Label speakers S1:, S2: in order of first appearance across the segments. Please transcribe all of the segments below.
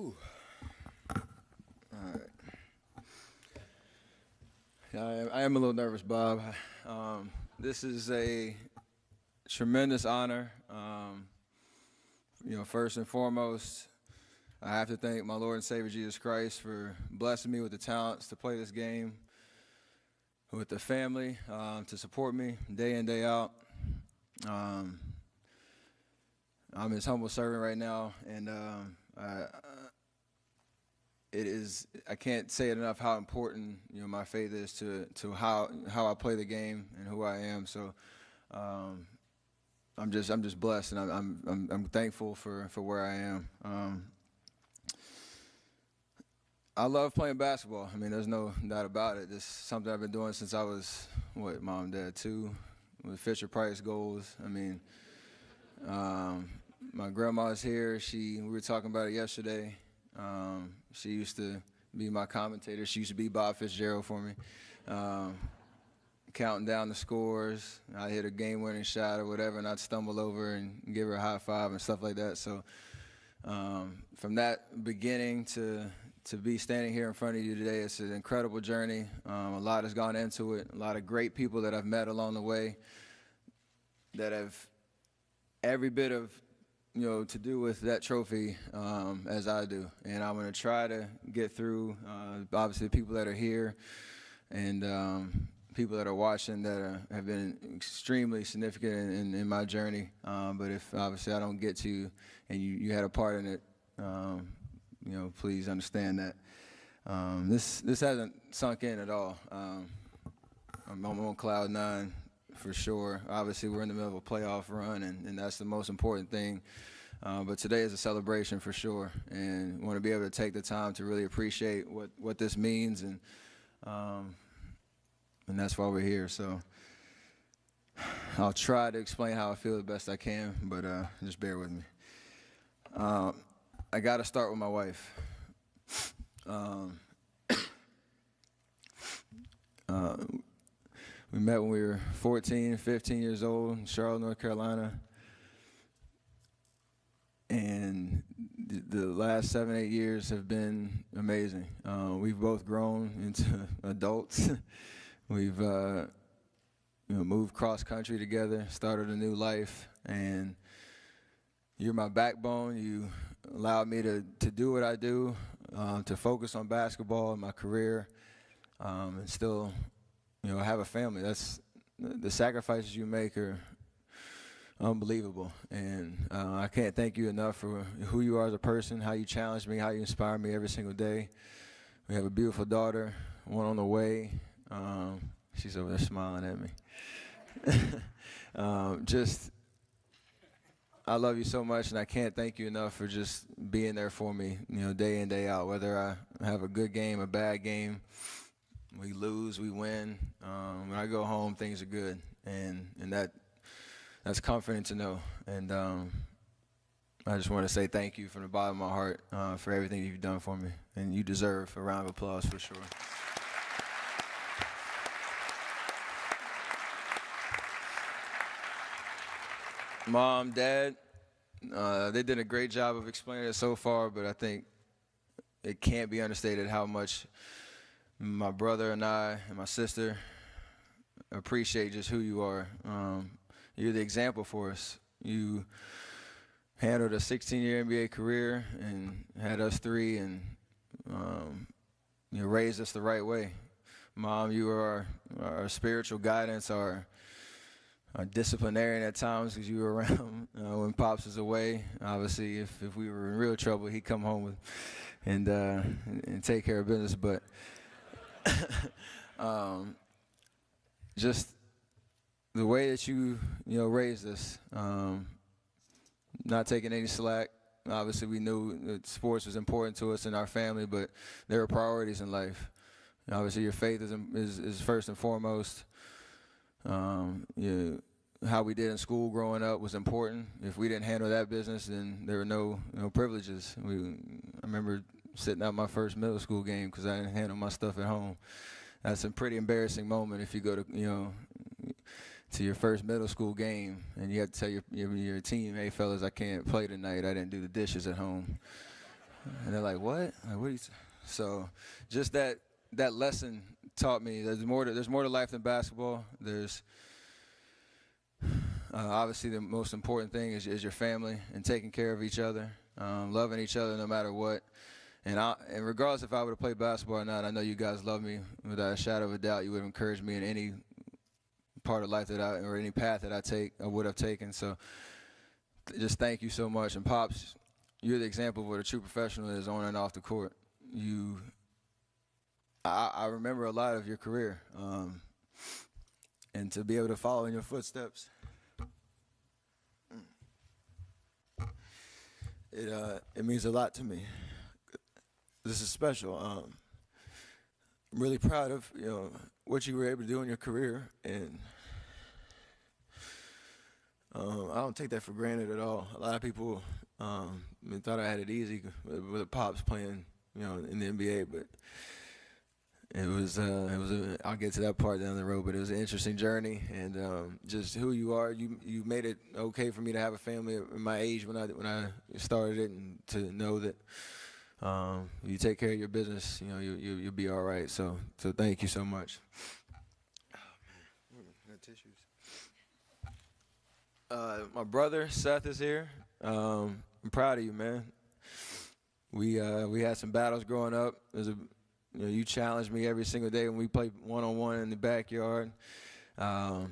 S1: Ooh. All right. Yeah, I am a little nervous, Bob. This is a tremendous honor. First and foremost, I have to thank my Lord and Savior Jesus Christ for blessing me with the talents to play this game, with the family to support me day in, day out. I'm his humble servant right now, and I can't say it enough how important my faith is to how I play the game and who I am. So I'm just blessed, and I'm thankful for where I am. I love playing basketball. I mean, there's no doubt about it. This is something I've been doing since I was Mom, Dad, 2, with Fisher Price goals. I mean, my grandma's here. We were talking about it yesterday. She used to be my commentator. She used to be Bob Fitzgerald for me, counting down the scores. I'd hit a game-winning shot or whatever, and I'd stumble over and give her a high five and stuff like that. So from that beginning to be standing here in front of you today, it's an incredible journey. A lot has gone into it. A lot of great people that I've met along the way that have every bit of to do with that trophy as I do. And I'm going to try to get through, obviously, the people that are here and people that are watching that have been extremely significant in my journey. But if, obviously, I don't get to you and you had a part in it, please understand that. This hasn't sunk in at all. I'm on cloud 9. For sure. Obviously, we're in the middle of a playoff run, and that's the most important thing. But today is a celebration for sure, and want to be able to take the time to really appreciate what this means, and that's why we're here. So I'll try to explain how I feel the best I can, but just bear with me. I got to start with my wife. We met when we were 14, 15 years old in Charlotte, North Carolina. And the last 7, 8 years have been amazing. We've both grown into adults. We've moved cross country together, started a new life, and you're my backbone. You allowed me to do what I do, to focus on basketball and my career, and still have a family. That's the sacrifices you make are unbelievable, and I can't thank you enough for who you are as a person, how you challenge me, how you inspire me every single day. We have a beautiful daughter, one on the way. She's over there smiling at me. I love you so much, and I can't thank you enough for just being there for me, day in, day out, whether I have a good game, a bad game. We lose, we win. When I go home, things are good, and that's comforting to know. And I just want to say thank you from the bottom of my heart for everything you've done for me, and you deserve a round of applause for sure. Mom, Dad, they did a great job of explaining it so far, but I think it can't be understated how much my brother and I and my sister appreciate just who you are. You're the example for us. You handled a 16-year NBA career and had us 3 and raised us the right way. Mom, you are our spiritual guidance, our disciplinarian at times because you were around when Pops was away. Obviously, if we were in real trouble, he'd come home and take care of business. But just the way that you raised us, not taking any slack. Obviously, we knew that sports was important to us and our family, but there are priorities in life. Obviously, your faith is first and foremost. How we did in school growing up was important. If we didn't handle that business, then there were no privileges. I remember sitting out my first middle school game because I didn't handle my stuff at home. That's a pretty embarrassing moment if you go to your first middle school game and you have to tell your team, "Hey fellas, I can't play tonight. I didn't do the dishes at home." And they're like, what? Like, what are you so just that lesson taught me there's more to life than basketball. There's obviously the most important thing is your family and taking care of each other, loving each other no matter what. And regardless if I would have played basketball or not, I know you guys love me without a shadow of a doubt. You would have encouraged me in any part of life or any path that I would have taken. So just thank you so much. And Pops, you're the example of what a true professional is on and off the court. I remember a lot of your career, and to be able to follow in your footsteps, it means a lot to me. This is special. I'm really proud of what you were able to do in your career, and I don't take that for granted at all. A lot of people thought I had it easy with Pops playing, in the NBA, but it was I'll get to that part down the road, but it was an interesting journey, and just who you are. You made it okay for me to have a family at my age when I started it, and to know that you take care of your business, you'll be all right. So thank you so much. Oh man, got tissues. My brother Seth is here. I'm proud of you, man. We had some battles growing up. You challenged me every single day when we played one-on-one in the backyard. I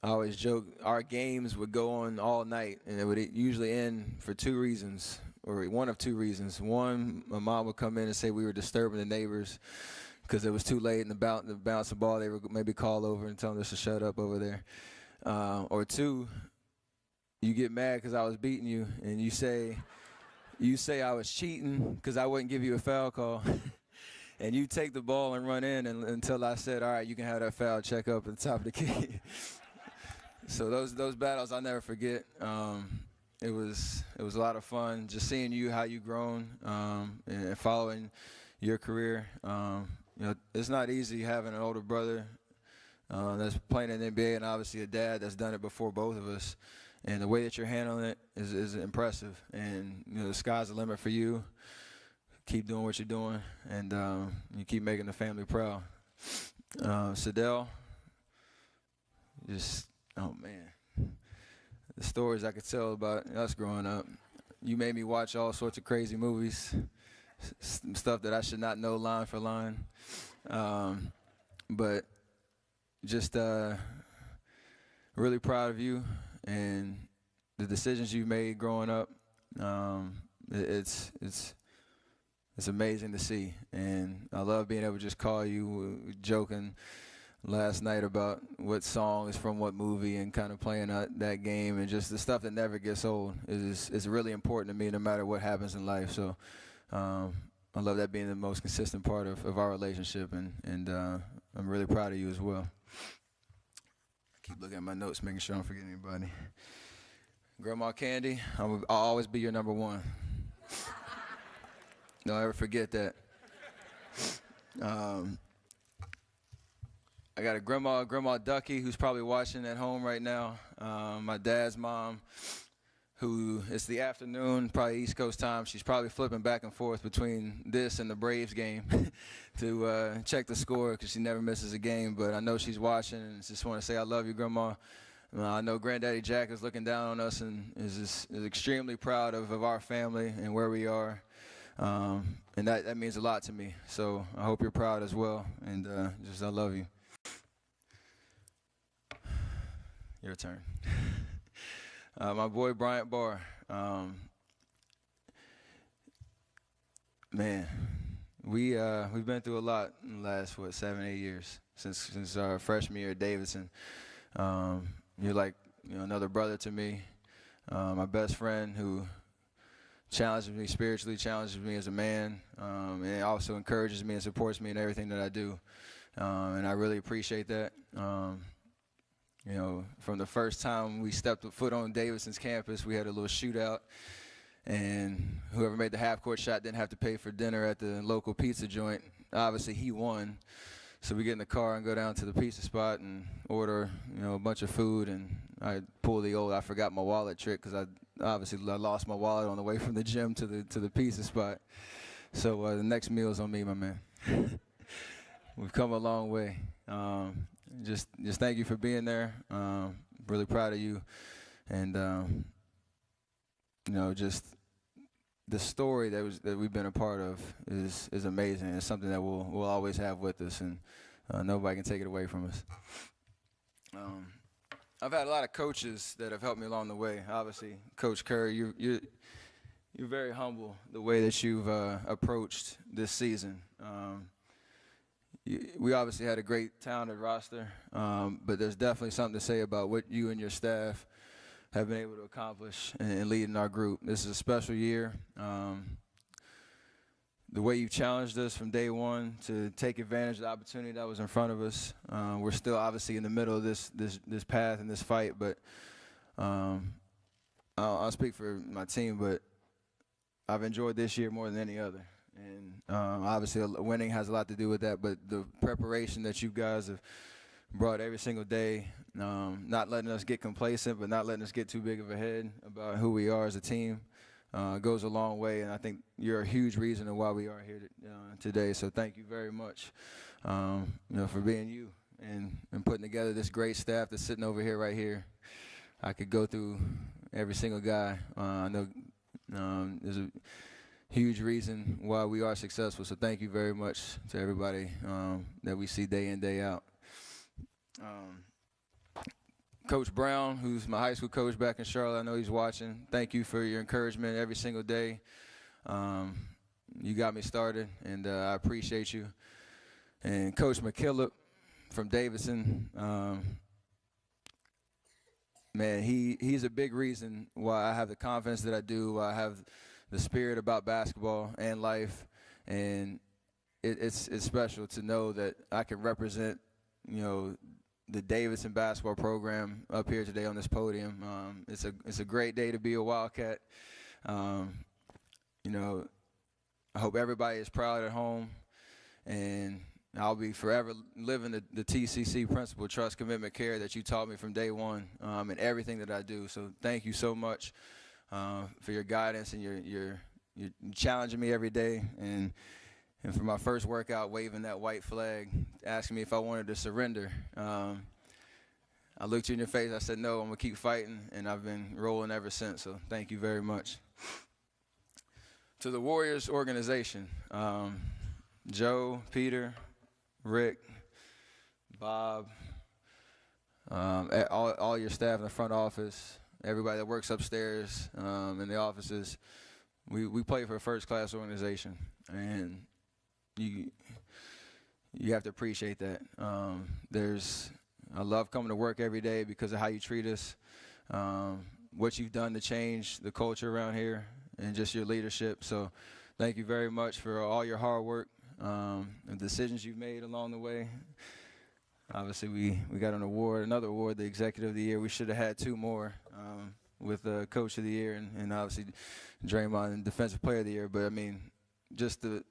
S1: always joke our games would go on all night, and it would usually end for two reasons, or one of two reasons. One, my mom would come in and say we were disturbing the neighbors because it was too late, and to bounce the ball, they would maybe call over and tell us to shut up over there. Or two, you get mad because I was beating you, and you say I was cheating because I wouldn't give you a foul call. And you take the ball and run in until I said, all right, you can have that foul check up at the top of the key. So those battles I'll never forget. It was a lot of fun just seeing you, how you've grown, and following your career. It's not easy having an older brother that's playing in the NBA, and obviously a dad that's done it before both of us. And the way that you're handling it is impressive. And the sky's the limit for you. Keep doing what you're doing, and you keep making the family proud. Sadell, oh man, the stories I could tell about us growing up. You made me watch all sorts of crazy movies, stuff that I should not know line for line. But just really proud of you and the decisions you made growing up. It's amazing to see, and I love being able to just call you, joking last night about what song is from what movie, and kind of playing that game, and just the stuff that never gets old is really important to me no matter what happens in life. So I love that being the most consistent part of our relationship, and I'm really proud of you as well. I keep looking at my notes, making sure I don't forget anybody. Grandma Candy, I'll always be your number one. Don't ever forget that. I got a Grandma Ducky, who's probably watching at home right now. My dad's mom, who it's the afternoon, probably East Coast time. She's probably flipping back and forth between this and the Braves game to check the score because she never misses a game. But I know she's watching, and just want to say I love you, Grandma. I know Granddaddy Jack is looking down on us and is extremely proud of our family and where we are. And that means a lot to me. So I hope you're proud as well. And I love you. Your turn. My boy Bryant Barr. Man, we've been through a lot in the last 7-8 years since our freshman year at Davidson. You're like another brother to me. My best friend who challenges me spiritually, challenges me as a man, and it also encourages me and supports me in everything that I do. And I really appreciate that. From the first time we stepped foot on Davidson's campus, we had a little shootout, and whoever made the half-court shot didn't have to pay for dinner at the local pizza joint. Obviously, he won. So we get in the car and go down to the pizza spot and order, a bunch of food, and I pull the old I forgot my wallet trick because obviously I lost my wallet on the way from the gym to the pizza spot. So the next meal is on me, my man. We've come a long way. Just thank you for being there. Really proud of you, and just the story that we've been a part of is amazing. It's something that we'll always have with us, and nobody can take it away from us. I've had a lot of coaches that have helped me along the way. Obviously, Coach Curry, you're very humble the way that you've approached this season. We obviously had a great talented roster, but there's definitely something to say about what you and your staff have been able to accomplish in leading our group. This is a special year. The way you've challenged us from day one to take advantage of the opportunity that was in front of us. We're still obviously in the middle of this path and this fight, but I'll speak for my team, but I've enjoyed this year more than any other. And obviously winning has a lot to do with that, but the preparation that you guys have brought every single day, not letting us get complacent, but not letting us get too big of a head about who we are as a team, goes a long way. And I think you're a huge reason of why we are here today. So thank you very much, for being you and putting together this great staff that's sitting over here right here. I could go through every single guy. I know there's a huge reason why we are successful. So thank you very much to everybody that we see day in, day out. Coach Brown, who's my high school coach back in Charlotte, I know he's watching. Thank you for your encouragement every single day. You got me started, and I appreciate you. And Coach McKillop from Davidson, man, he's a big reason why I have the confidence that I do, why I have the spirit about basketball and life, and it's special to know that I can represent, the Davidson basketball program up here today on this podium. It's a great day to be a Wildcat. I hope everybody is proud at home, and I'll be forever living the TCC principle, trust, commitment, care that you taught me from day one in everything that I do. So thank you so much for your guidance, and you're challenging me every day, and for my first workout, waving that white flag, asking me if I wanted to surrender. I looked you in your face. I said, no, I'm going to keep fighting, and I've been rolling ever since. So thank you very much. To the Warriors organization, Joe, Peter, Rick, Bob, all your staff in the front office, everybody that works upstairs in the offices, we play for a first-class organization, and you have to appreciate that. I love coming to work every day because of how you treat us, what you've done to change the culture around here, and just your leadership. So thank you very much for all your hard work and decisions you've made along the way. Obviously, we got another award, the Executive of the Year. We should have had two more with Coach of the Year and obviously Draymond and Defensive Player of the Year. But, I mean, just the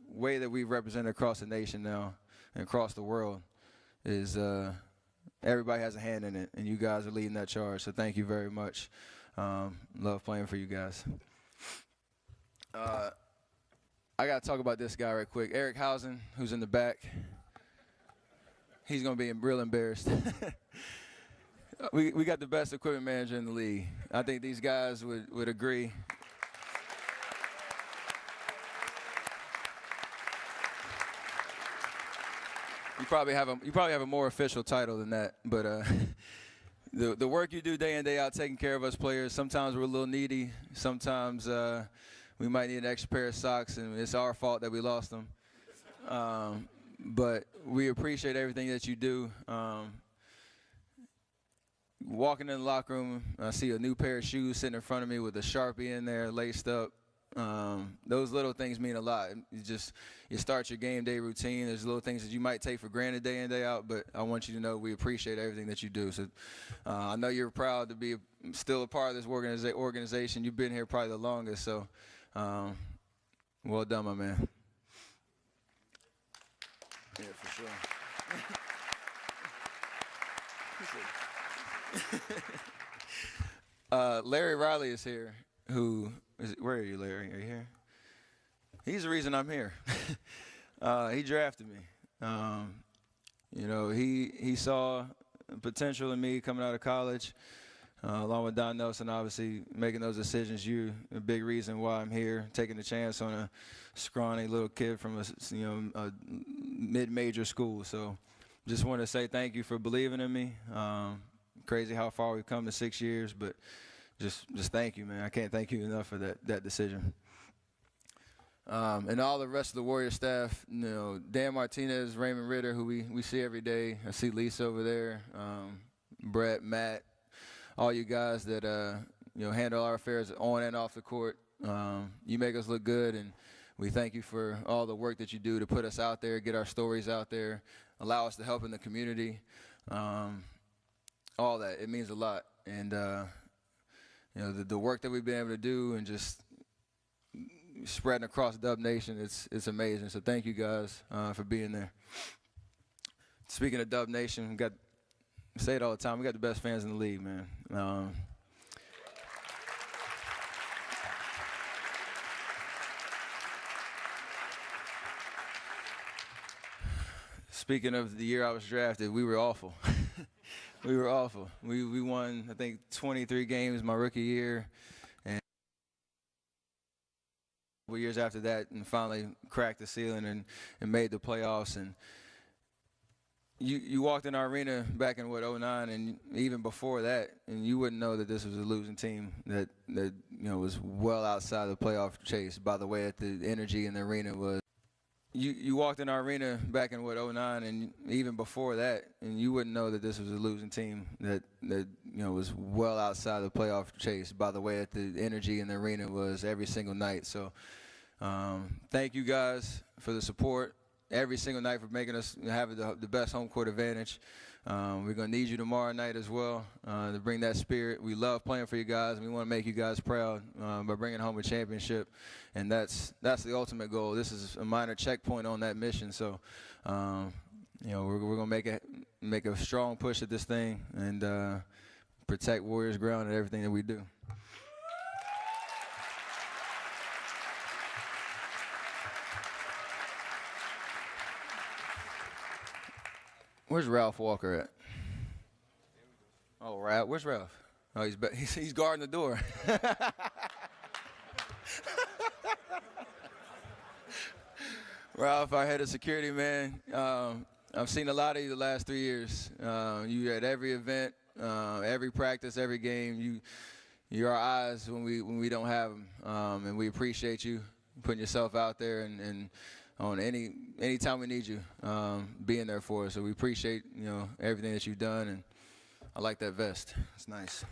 S1: way that we represent across the nation now and across the world is everybody has a hand in it, and you guys are leading that charge. So thank you very much. Love playing for you guys. I got to talk about this guy right quick. Eric Housen, who's in the back. He's going to be real embarrassed. We got the best equipment manager in the league. I think these guys would agree. You probably have a more official title than that, but the work you do day in, day out, taking care of us players. Sometimes we're a little needy. Sometimes we might need an extra pair of socks, and it's our fault that we lost them. But we appreciate everything that you do. Walking in the locker room, I see a new pair of shoes sitting in front of me with a Sharpie in there, laced up. Those little things mean a lot. You start your game day routine. There's little things that you might take for granted day in, day out, but I want you to know we appreciate everything that you do. So I know you're proud to be still a part of this organization. You've been here probably the longest, so well done, my man. Yeah, for sure. Larry Riley is here. Where are you, Larry? Are you here? He's the reason I'm here. He drafted me. He saw potential in me coming out of college, along with Don Nelson, obviously making those decisions. You're a big reason why I'm here, taking a chance on a scrawny little kid from a mid-major school. So, just want to say thank you for believing in me. Crazy how far we've come in 6 years, but just thank you, man. I can't thank you enough for that decision. And all the rest of the Warrior staff, Dan Martinez, Raymond Ritter, who we see every day. I see Lisa over there, Brett, Matt, all you guys that handle our affairs on and off the court. You make us look good, and we thank you for all the work that you do to put us out there, get our stories out there, allow us to help in the community. All that, it means a lot. And the work that we've been able to do and just spreading across Dub Nation, it's amazing. So thank you guys for being there. Speaking of Dub Nation, I say it all the time, we got the best fans in the league, man. Speaking of the year I was drafted, we were awful. We were awful. We won, I think, 23 games my rookie year, and a couple years after that, and finally cracked the ceiling and made the playoffs. And you walked in our arena back in, 2009, and even before that, and you wouldn't know that this was a losing team that was well outside the playoff chase by the way that the energy in the arena was. You walked in our arena back in, 2009, and even before that, and you wouldn't know that this was a losing team that was well outside the playoff chase by the way that the energy in the arena was every single night. So thank you guys for the support every single night, for making us have the best home court advantage. We're going to need you tomorrow night as well to bring that spirit. We love playing for you guys, and we want to make you guys proud by bringing home a championship. And that's the ultimate goal. This is a minor checkpoint on that mission. So, we're going to make a strong push at this thing and protect Warriors ground and everything that we do. Where's Ralph Walker at? Oh, Ralph. Where's Ralph? Oh, he's guarding the door. Ralph, our head of security, man. I've seen a lot of you the last 3 years. You at every event, every practice, every game. You're our eyes when we don't have them, and we appreciate you putting yourself out there and on any time we need you, being there for us. So we appreciate everything that you've done, and I like that vest. It's nice.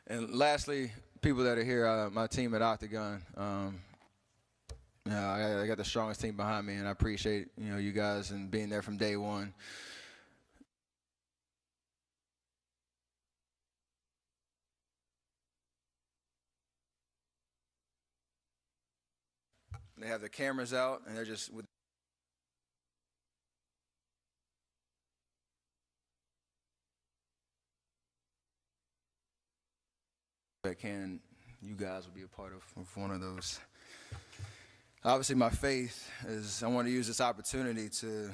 S1: And lastly, people that are here, my team at Octagon. I got the strongest team behind me, and I appreciate you guys and being there from day one. They have the cameras out, and they're just with. You guys will be a part of one of those. Obviously, my faith is I want to use this opportunity to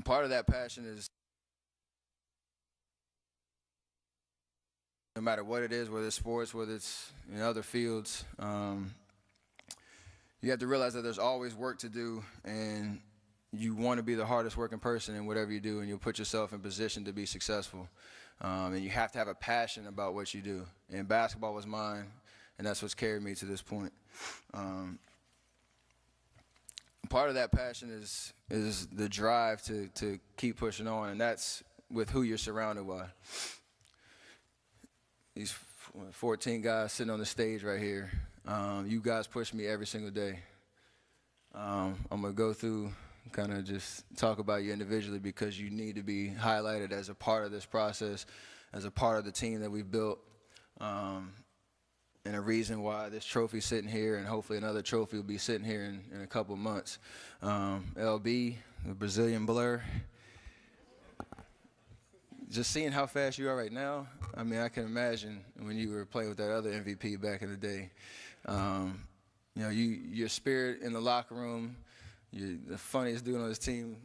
S1: part of that passion is no matter what it is, whether it's sports, whether it's in other fields, you have to realize that there's always work to do, and you want to be the hardest working person in whatever you do, and you'll put yourself in position to be successful. And you have to have a passion about what you do. And basketball was mine, and that's what's carried me to this point. Part of that passion is the drive to keep pushing on, and that's with who you're surrounded by. These 14 guys sitting on the stage right here, you guys push me every single day. I'm going to go through, kind of just talk about you individually because you need to be highlighted as a part of this process, as a part of the team that we've built, and a reason why this trophy's sitting here, and hopefully another trophy will be sitting here in a couple months. LB, the Brazilian Blur. Just seeing how fast you are right now, I mean, I can imagine when you were playing with that other MVP back in the day. You know, your spirit in the locker room, you're the funniest dude on this team,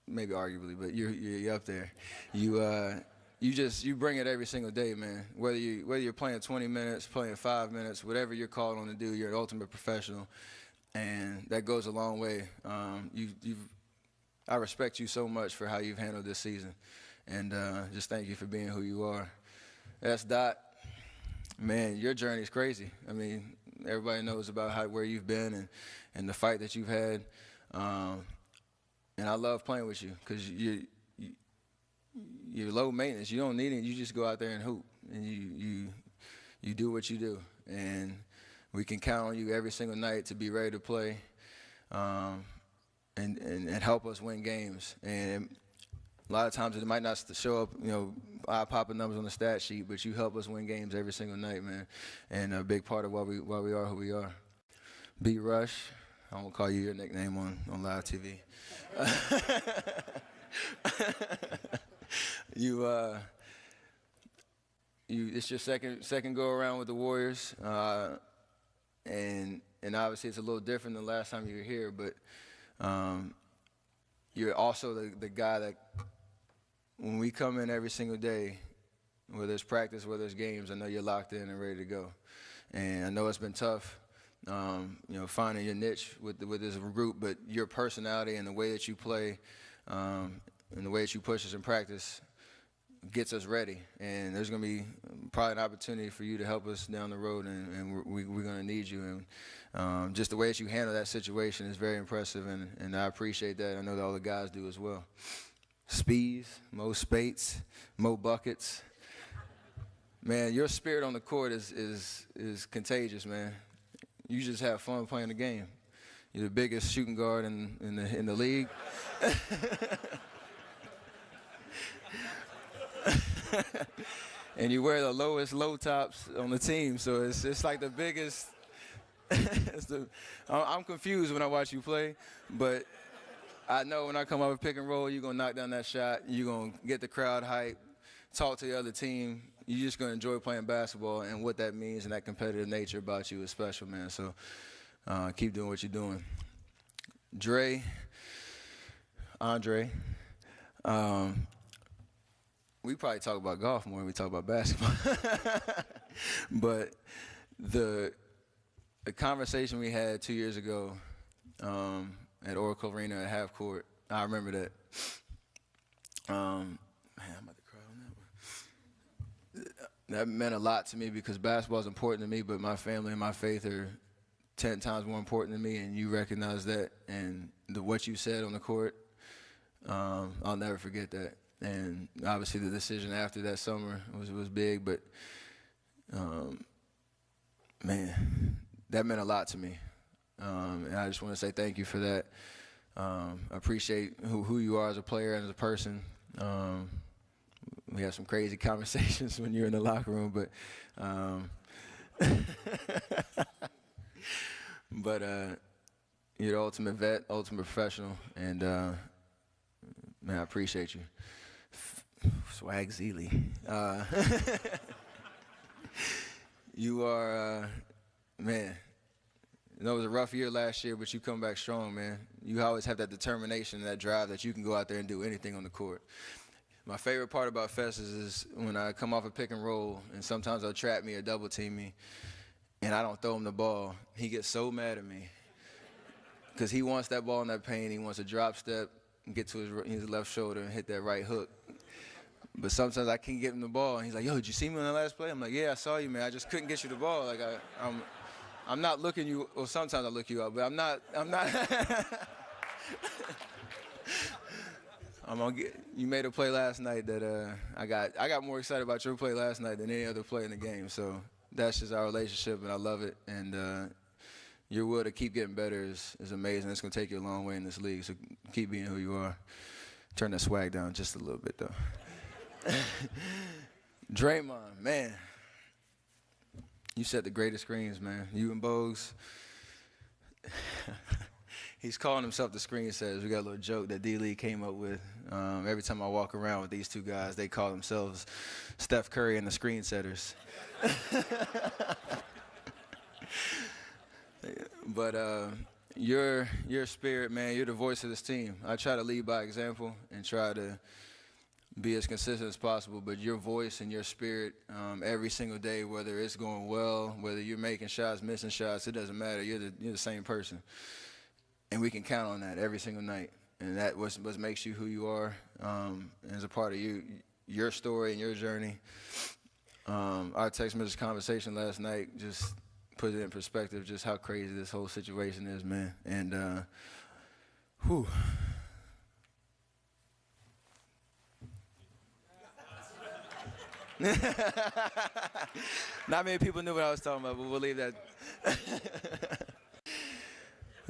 S1: maybe arguably, but you're up there. You bring it every single day, man. Whether you're playing 20 minutes, playing 5 minutes, whatever you're called on to do, you're an ultimate professional, and that goes a long way. I respect you so much for how you've handled this season, and just thank you for being who you are. S. Dot, man, your journey's crazy. I mean, everybody knows about where you've been and the fight that you've had, and I love playing with you because you're low maintenance. You don't need it. You just go out there and hoop, and you do what you do, and we can count on you every single night to be ready to play. And help us win games. And a lot of times it might not show up, you know, eye-popping numbers on the stat sheet, but you help us win games every single night, man. And a big part of why we are who we are. B. Rush, I won't call you your nickname on live TV. It's your second go around with the Warriors, and obviously it's a little different than the last time you were here, but you're also the guy that when we come in every single day, whether it's practice, whether it's games, I know you're locked in and ready to go. And I know it's been tough, you know, finding your niche with this group, but your personality and the way that you play and the way that you push us in practice gets us ready. And there's going to be probably an opportunity for you to help us down the road, and we're going to need you. And just the way that you handle that situation is very impressive, and I appreciate that. I know that all the guys do as well. Speeds, Mo Spates, Mo Buckets. Man, your spirit on the court is contagious, man. You just have fun playing the game. You're the biggest shooting guard in the league. And you wear the lowest low tops on the team, so it's like the biggest. I'm confused when I watch you play, but I know when I come up with pick and roll, you're gonna knock down that shot. You're gonna get the crowd hype, talk to the other team. You're just gonna enjoy playing basketball, and what that means and that competitive nature about you is special, man. So keep doing what you're doing. Andre. We probably talk about golf more than we talk about basketball. But the conversation we had 2 years ago at Oracle Arena at half court, I remember that. Man, I'm about to cry on that one. That meant a lot to me because basketball is important to me, but my family and my faith are 10 times more important to me, and you recognize that. And what you said on the court, I'll never forget that. And obviously the decision after that summer was big, but man, that meant a lot to me. And I just want to say thank you for that. I appreciate who you are as a player and as a person. We have some crazy conversations when you're in the locker room, but you're the ultimate vet, ultimate professional, and man, I appreciate you. Swag Zeely. You are, man, you know, it was a rough year last year, but you come back strong, man. You always have that determination and that drive that you can go out there and do anything on the court. My favorite part about Festus is when I come off a pick and roll, and sometimes they'll trap me or double team me, and I don't throw him the ball. He gets so mad at me because he wants that ball in that paint. He wants a drop step, and get to his left shoulder and hit that right hook. But sometimes I can't get him the ball, and he's like, "Yo, did you see me on the last play?" I'm like, "Yeah, I saw you, man. I just couldn't get you the ball. Like I'm not looking you. Well, sometimes I look you up, but I'm not. I'm gonna get. You made a play last night that I got more excited about your play last night than any other play in the game. So that's just our relationship, and I love it. And your will to keep getting better is amazing. It's gonna take you a long way in this league. So keep being who you are. Turn that swag down just a little bit, though. Draymond, man. You set the greatest screens, man. You and Bogues. He's calling himself the screen setters. We got a little joke that D-League came up with. Every time I walk around with these two guys, they call themselves Steph Curry and the screen setters. But your spirit, man, you're the voice of this team. I try to lead by example and try to be as consistent as possible, but your voice and your spirit every single day, whether it's going well, whether you're making shots, missing shots, it doesn't matter. You're the same person. And we can count on that every single night. And that what makes you who you are as a part of your story and your journey. Our text message conversation last night just put it in perspective just how crazy this whole situation is, man. And whew. Not many people knew what I was talking about, but we'll leave that.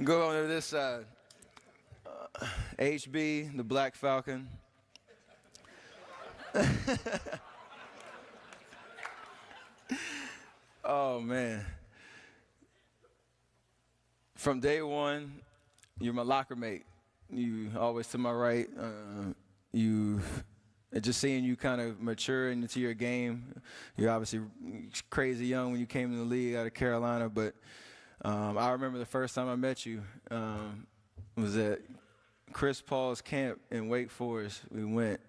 S1: Go on to this side. HB, the Black Falcon. Oh, man. From day one, you're my locker mate. You always to my right. Just seeing you kind of mature into your game. You're obviously crazy young when you came in the league out of Carolina, but I remember the first time I met you was at Chris Paul's camp in Wake Forest. We went,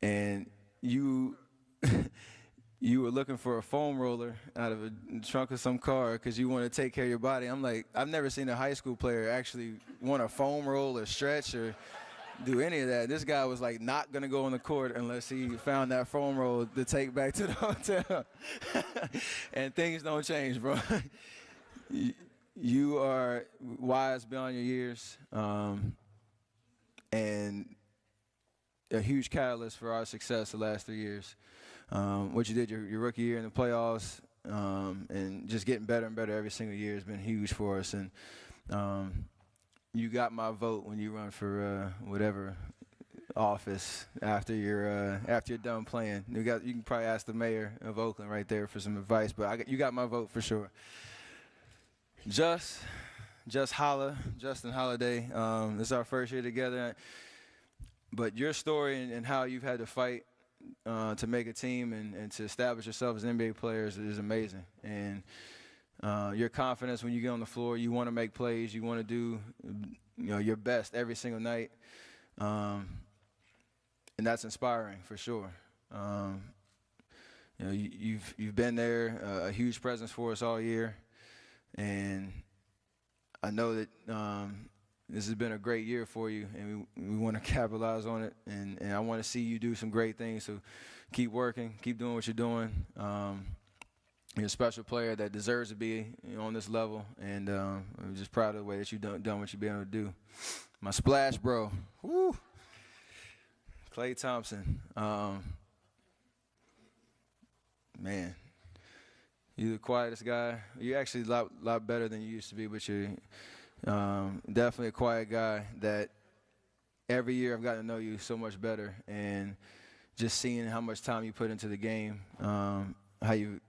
S1: and you you were looking for a foam roller out of a trunk of some car because you want to take care of your body. I'm like, I've never seen a high school player actually want a foam roll or stretch or do any of that. This guy was like not gonna go on the court unless he found that foam roll to take back to the hotel. And things don't change, bro. You are wise beyond your years, and a huge catalyst for our success the last 3 years. What you did your rookie year in the playoffs, and just getting better and better every single year has been huge for us. And you got my vote when you run for whatever office after you're done playing. You can probably ask the mayor of Oakland right there for some advice, but you got my vote for sure. Justin Holiday. This is our first year together, but your story and how you've had to fight to make a team and to establish yourself as NBA players is amazing. And your confidence when you get on the floor, you want to make plays, you want to do your best every single night, and that's inspiring for sure. You've been there, a huge presence for us all year, and I know that this has been a great year for you, and we want to capitalize on it, and I want to see you do some great things. So keep working, keep doing what you're doing. You're a special player that deserves to be on this level, and I'm just proud of the way that you've done what you've been able to do. My splash, bro. Woo. Klay Thompson. Man, you're the quietest guy. You're actually a lot better than you used to be, but you're definitely a quiet guy that every year I've gotten to know you so much better, and just seeing how much time you put into the game, how you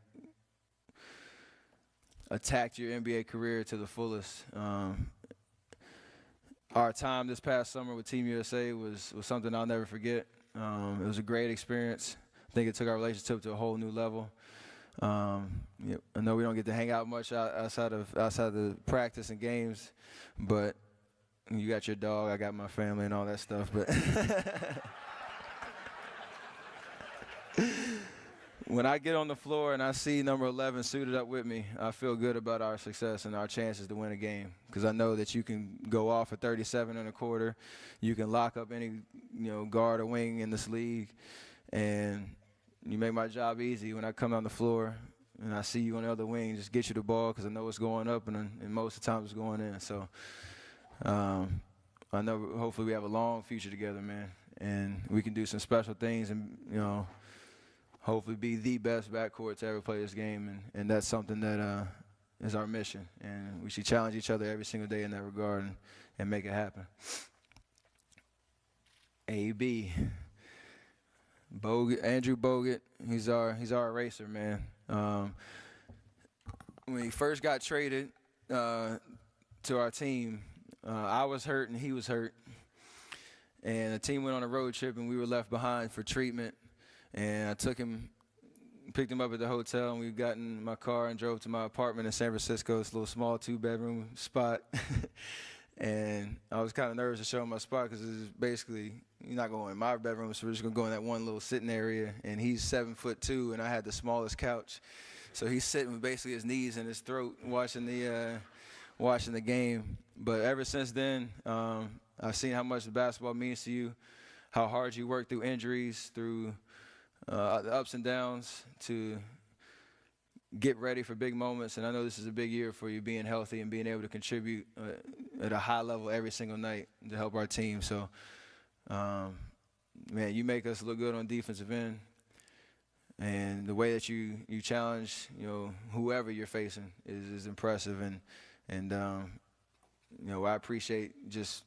S1: attacked your NBA career to the fullest. Our time this past summer with Team USA was something I'll never forget. It was a great experience. I think it took our relationship to a whole new level. I know we don't get to hang out much outside of the practice and games, but you got your dog, I got my family and all that stuff. But when I get on the floor and I see number 11 suited up with me, I feel good about our success and our chances to win a game, because I know that you can go off at 37 in a quarter, you can lock up any guard or wing in this league, and you make my job easy when I come on the floor and I see you on the other wing, just get you the ball because I know it's going up and most of the time it's going in. So I know hopefully we have a long future together, man, and we can do some special things and, hopefully be the best backcourt to ever play this game, and that's something that is our mission, and we should challenge each other every single day in that regard and make it happen. AB, Andrew Bogut, he's our eraser, man. When he first got traded to our team, I was hurt and he was hurt. And the team went on a road trip and we were left behind for treatment. And I picked him up at the hotel, and we got in my car and drove to my apartment in San Francisco. It's a little small 2-bedroom spot. And I was kind of nervous to show him my spot because it's basically, you're not going in my bedroom, so we're just going to go in that one little sitting area. And he's 7'2", and I had the smallest couch. So he's sitting with basically his knees in his throat watching the game. But ever since then, I've seen how much basketball means to you, how hard you work through injuries, through the ups and downs to get ready for big moments. And I know this is a big year for you, being healthy and being able to contribute at a high level every single night to help our team. So, man, you make us look good on defensive end. And the way that you challenge, whoever you're facing is impressive. And I appreciate just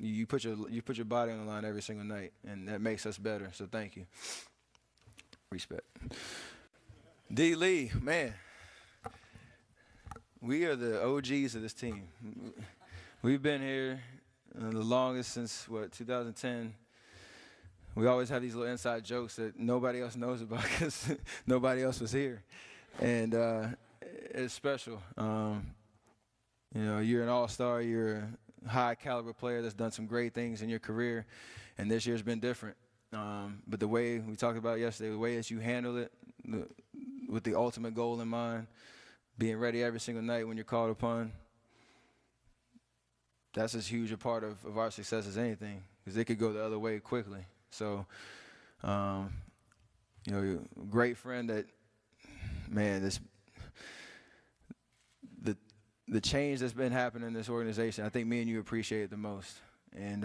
S1: you put your body on the line every single night, and that makes us better. So thank you. Respect. D. Lee, man, we are the OGs of this team. We've been here the longest since, 2010. We always have these little inside jokes that nobody else knows about because nobody else was here. And it's special. You're an all-star. You're a high-caliber player that's done some great things in your career, and this year's been different. But the way we talked about yesterday, the way that you handle it, with the ultimate goal in mind, being ready every single night when you're called upon, that's as huge a part of our success as anything, because it could go the other way quickly. So, great friend that, man, the change that's been happening in this organization, I think me and you appreciate it the most. And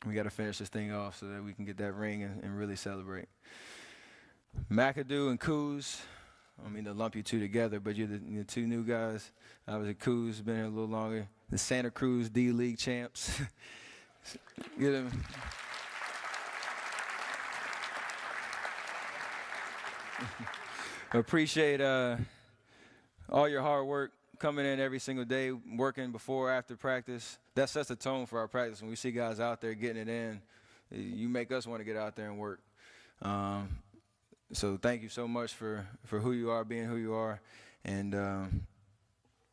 S1: we got to finish this thing off so that we can get that ring and really celebrate. McAdoo and Kuz, I don't mean to lump you two together, but you're the two new guys. Obviously, Kuz has been here a little longer. The Santa Cruz D-League champs. Get them. Appreciate all your hard work, coming in every single day, working before or after practice. That sets the tone for our practice. When we see guys out there getting it in, you make us want to get out there and work. So thank you so much for who you are, being who you are. And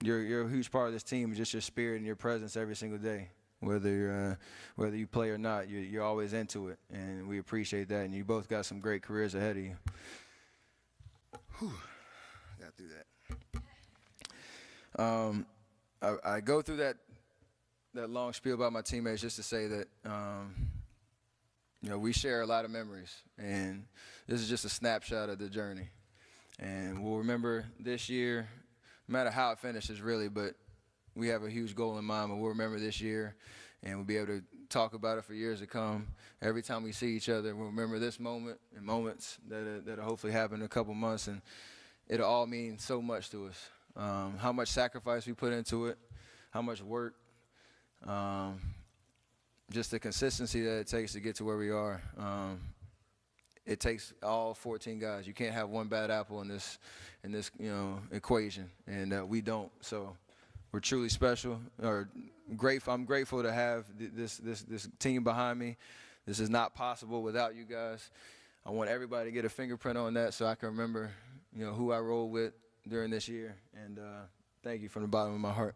S1: you're a huge part of this team, just your spirit and your presence every single day. Whether you play or not, you're always into it, and we appreciate that. And you both got some great careers ahead of you. Whew. Got through that. I go through that long spiel about my teammates just to say that we share a lot of memories, and this is just a snapshot of the journey. And we'll remember this year, no matter how it finishes, really, but we have a huge goal in mind, but we'll remember this year, and we'll be able to talk about it for years to come. Every time we see each other, we'll remember this moment and moments that'll hopefully happen in a couple months, and it'll all mean so much to us. How much sacrifice we put into it, how much work, just the consistency that it takes to get to where we are. It takes all 14 guys. You can't have one bad apple in this equation, and we don't. So we're truly special. I'm grateful to have this team behind me. This is not possible without you guys. I want everybody to get a fingerprint on that so I can remember, who I rolled with during this year. And thank you from the bottom of my heart.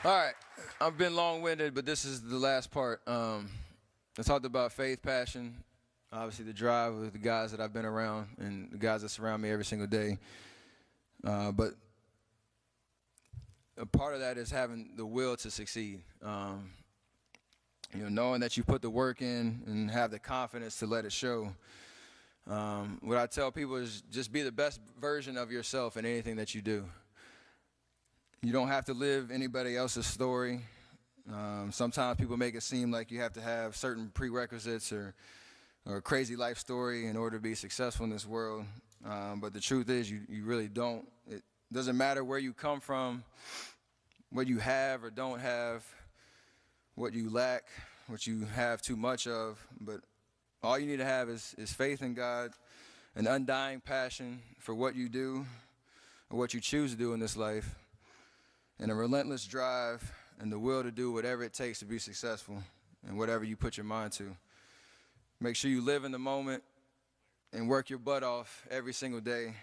S1: All right, I've been long-winded, but this is the last part. I talked about faith, passion, obviously the drive of the guys that I've been around and the guys that surround me every single day. But a part of that is having the will to succeed. Knowing that you put the work in and have the confidence to let it show. What I tell people is just be the best version of yourself in anything that you do. You don't have to live anybody else's story. Sometimes people make it seem like you have to have certain prerequisites or a crazy life story in order to be successful in this world. But the truth is you really don't. Doesn't matter where you come from, what you have or don't have, what you lack, what you have too much of, but all you need to have is faith in God, an undying passion for what you do or what you choose to do in this life, and a relentless drive and the will to do whatever it takes to be successful and whatever you put your mind to. Make sure you live in the moment and work your butt off every single day.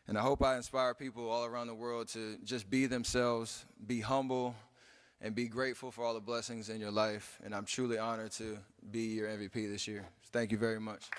S1: And I hope I inspire people all around the world to just be themselves, be humble, and be grateful for all the blessings in your life. And I'm truly honored to be your MVP this year. Thank you very much.